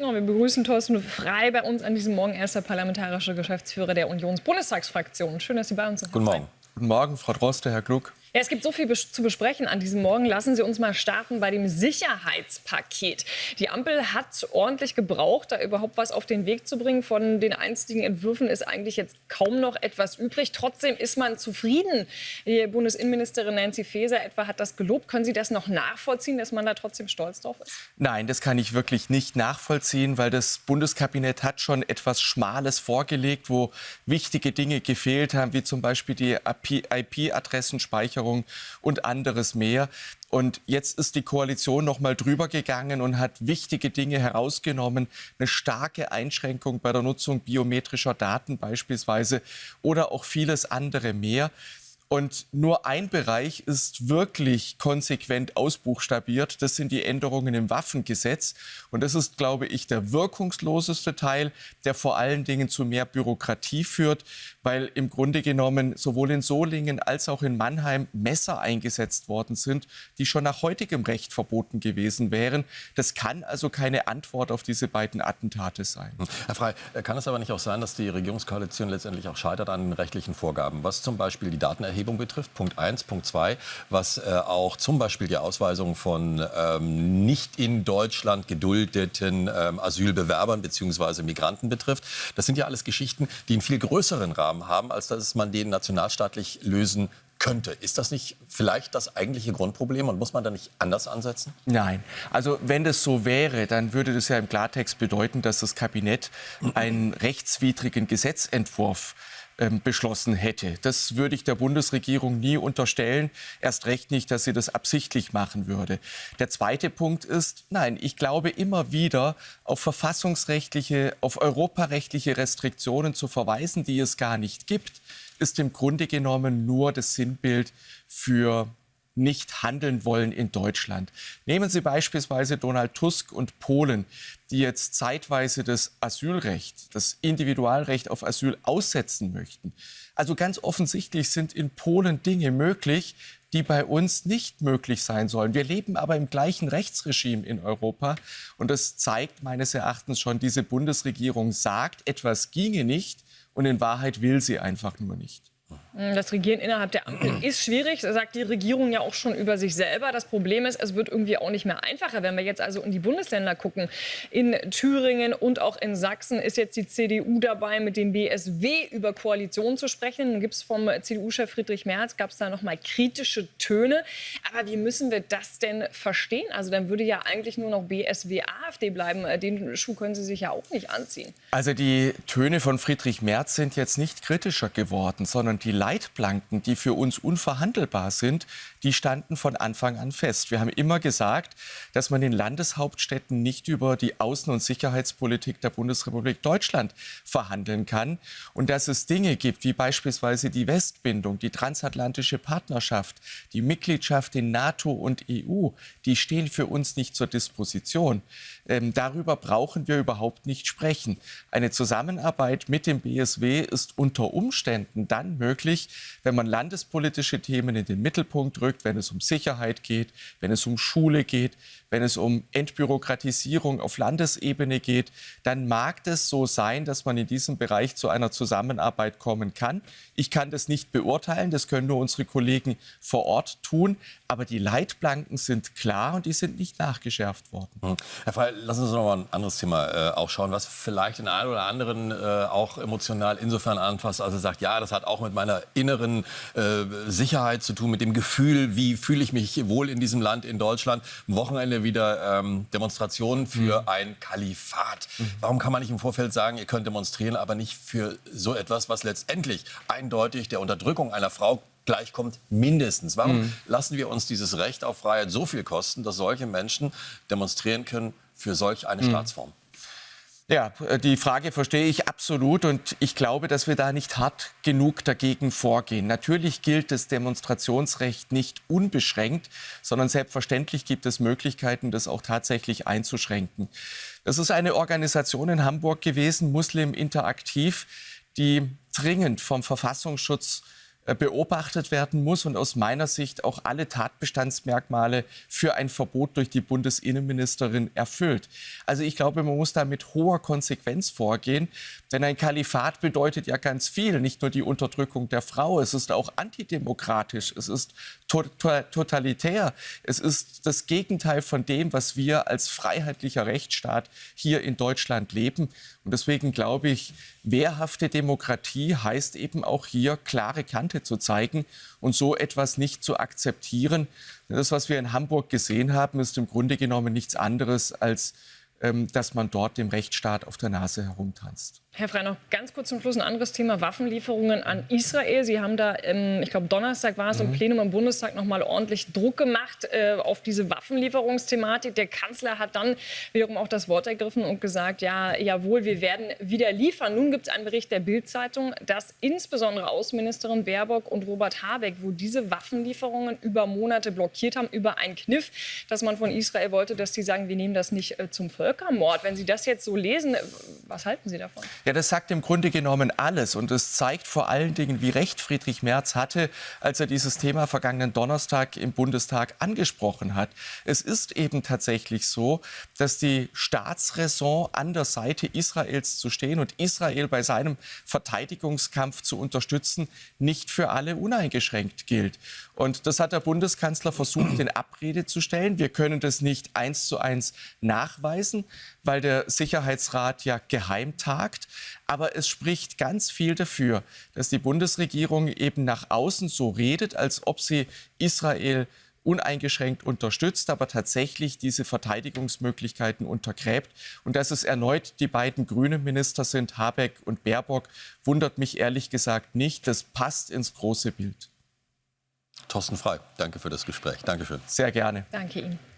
Ja, wir begrüßen Thorsten Frey bei uns an diesem Morgen. Er ist der parlamentarische Geschäftsführer der Unionsbundestagsfraktion. Schön, dass Sie bei uns sind. Guten Morgen. Guten Morgen, Frau Droste, Herr Gluck. Ja, es gibt so viel zu besprechen an diesem Morgen. Lassen Sie uns mal starten bei dem Sicherheitspaket. Die Ampel hat ordentlich gebraucht, da überhaupt was auf den Weg zu bringen. Von den einstigen Entwürfen ist eigentlich jetzt kaum noch etwas übrig. Trotzdem ist man zufrieden. Die Bundesinnenministerin Nancy Faeser etwa hat das gelobt. Können Sie das noch nachvollziehen, dass man da trotzdem stolz drauf ist? Nein, das kann ich wirklich nicht nachvollziehen, weil das Bundeskabinett hat schon etwas Schmales vorgelegt, wo wichtige Dinge gefehlt haben, wie zum Beispiel die IP-Adressenspeicherung und anderes mehr. Und jetzt ist die Koalition noch mal drüber gegangen und hat wichtige Dinge herausgenommen. Eine starke Einschränkung bei der Nutzung biometrischer Daten beispielsweise oder auch vieles andere mehr. Und nur ein Bereich ist wirklich konsequent ausbuchstabiert. Das sind die Änderungen im Waffengesetz. Und das ist, glaube ich, der wirkungsloseste Teil, der vor allen Dingen zu mehr Bürokratie führt, weil im Grunde genommen sowohl in Solingen als auch in Mannheim Messer eingesetzt worden sind, die schon nach heutigem Recht verboten gewesen wären. Das kann also keine Antwort auf diese beiden Attentate sein. Herr Frey, kann es aber nicht auch sein, dass die Regierungskoalition letztendlich auch scheitert an den rechtlichen Vorgaben, was zum Beispiel die Datenerhebung betrifft, Punkt 1, Punkt 2, was auch zum Beispiel die Ausweisung von nicht in Deutschland geduldeten Asylbewerbern bzw. Migranten betrifft. Das sind ja alles Geschichten, die einen viel größeren Rahmen haben, als dass man den nationalstaatlich lösen könnte. Ist das nicht vielleicht das eigentliche Grundproblem und muss man da nicht anders ansetzen? Nein. Also wenn das so wäre, dann würde das ja im Klartext bedeuten, dass das Kabinett einen rechtswidrigen Gesetzentwurf beschlossen hätte. Das würde ich der Bundesregierung nie unterstellen. Erst recht nicht, dass sie das absichtlich machen würde. Der zweite Punkt ist, nein, ich glaube immer wieder auf verfassungsrechtliche, auf europarechtliche Restriktionen zu verweisen, die es gar nicht gibt, ist im Grunde genommen nur das Sinnbild für nicht handeln wollen in Deutschland. Nehmen Sie beispielsweise Donald Tusk und Polen, die jetzt zeitweise das Asylrecht, das Individualrecht auf Asyl aussetzen möchten. Also ganz offensichtlich sind in Polen Dinge möglich, die bei uns nicht möglich sein sollen. Wir leben aber im gleichen Rechtsregime in Europa. Und das zeigt meines Erachtens schon, diese Bundesregierung sagt, etwas ginge nicht und in Wahrheit will sie einfach nur nicht. Das Regieren innerhalb der Ampel ist schwierig, sagt die Regierung ja auch schon über sich selber. Das Problem ist, es wird irgendwie auch nicht mehr einfacher. Wenn wir jetzt also in die Bundesländer gucken, in Thüringen und auch in Sachsen ist jetzt die CDU dabei, mit dem BSW über Koalition zu sprechen. Dann gibt es vom CDU-Chef Friedrich Merz, gab es da noch mal kritische Töne. Aber wie müssen wir das denn verstehen? Also dann würde ja eigentlich nur noch BSW, AfD bleiben. Den Schuh können Sie sich ja auch nicht anziehen. Also die Töne von Friedrich Merz sind jetzt nicht kritischer geworden, sondern die Leitplanken, die für uns unverhandelbar sind, die standen von Anfang an fest. Wir haben immer gesagt, dass man in Landeshauptstädten nicht über die Außen- und Sicherheitspolitik der Bundesrepublik Deutschland verhandeln kann und dass es Dinge gibt, wie beispielsweise die Westbindung, die transatlantische Partnerschaft, die Mitgliedschaft in NATO und EU, die stehen für uns nicht zur Disposition. Darüber brauchen wir überhaupt nicht sprechen. Eine Zusammenarbeit mit dem BSW ist unter Umständen dann möglich, wenn man landespolitische Themen in den Mittelpunkt rückt, wenn es um Sicherheit geht, wenn es um Schule geht, wenn es um Entbürokratisierung auf Landesebene geht, dann mag es so sein, dass man in diesem Bereich zu einer Zusammenarbeit kommen kann. Ich kann das nicht beurteilen, das können nur unsere Kollegen vor Ort tun. Aber die Leitplanken sind klar und die sind nicht nachgeschärft worden. Herr Frey, lassen Sie uns noch mal ein anderes Thema auch schauen, was vielleicht den einen oder anderen auch emotional insofern anfasst, als er sagt, ja, das hat auch mit meiner inneren Sicherheit zu tun, mit dem Gefühl, wie fühle ich mich wohl in diesem Land, in Deutschland. Am Wochenende wieder Demonstrationen für ein Kalifat. Warum kann man nicht im Vorfeld sagen, ihr könnt demonstrieren, aber nicht für so etwas, was letztendlich eindeutig der Unterdrückung einer Frau gleichkommt, mindestens. Warum lassen wir uns dieses Recht auf Freiheit so viel kosten, dass solche Menschen demonstrieren können für solch eine Staatsform? Ja, die Frage verstehe ich absolut und ich glaube, dass wir da nicht hart genug dagegen vorgehen. Natürlich gilt das Demonstrationsrecht nicht unbeschränkt, sondern selbstverständlich gibt es Möglichkeiten, das auch tatsächlich einzuschränken. Das ist eine Organisation in Hamburg gewesen, Muslim Interaktiv, die dringend vom Verfassungsschutz beobachtet werden muss und aus meiner Sicht auch alle Tatbestandsmerkmale für ein Verbot durch die Bundesinnenministerin erfüllt. Also ich glaube, man muss da mit hoher Konsequenz vorgehen, denn ein Kalifat bedeutet ja ganz viel, nicht nur die Unterdrückung der Frau, es ist auch antidemokratisch, es ist totalitär, es ist das Gegenteil von dem, was wir als freiheitlicher Rechtsstaat hier in Deutschland leben. Und deswegen glaube ich, wehrhafte Demokratie heißt eben auch hier klare Kante zu zeigen und so etwas nicht zu akzeptieren. Denn das, was wir in Hamburg gesehen haben, ist im Grunde genommen nichts anderes, als dass man dort dem Rechtsstaat auf der Nase herumtanzt. Herr Frey, noch ganz kurz zum Schluss ein anderes Thema, Waffenlieferungen an Israel. Sie haben da, ich glaube Donnerstag war es, im Plenum im Bundestag noch mal ordentlich Druck gemacht auf diese Waffenlieferungsthematik. Der Kanzler hat dann wiederum auch das Wort ergriffen und gesagt, ja, jawohl, wir werden wieder liefern. Nun gibt es einen Bericht der Bild-Zeitung, dass insbesondere Außenministerin Baerbock und Robert Habeck, wo diese Waffenlieferungen über Monate blockiert haben, über einen Kniff, dass man von Israel wollte, dass die sagen, wir nehmen das nicht zum Völkermord. Wenn Sie das jetzt so lesen, was halten Sie davon? Ja, das sagt im Grunde genommen alles. Und es zeigt vor allen Dingen, wie recht Friedrich Merz hatte, als er dieses Thema vergangenen Donnerstag im Bundestag angesprochen hat. Es ist eben tatsächlich so, dass die Staatsräson an der Seite Israels zu stehen und Israel bei seinem Verteidigungskampf zu unterstützen, nicht für alle uneingeschränkt gilt. Und das hat der Bundeskanzler versucht, in Abrede zu stellen. Wir können das nicht 1:1 nachweisen, weil der Sicherheitsrat ja geheim tagt. Aber es spricht ganz viel dafür, dass die Bundesregierung eben nach außen so redet, als ob sie Israel uneingeschränkt unterstützt, aber tatsächlich diese Verteidigungsmöglichkeiten untergräbt. Und dass es erneut die beiden grünen Minister sind, Habeck und Baerbock, wundert mich ehrlich gesagt nicht. Das passt ins große Bild. Thorsten Frey, danke für das Gespräch. Dankeschön. Sehr gerne. Danke Ihnen.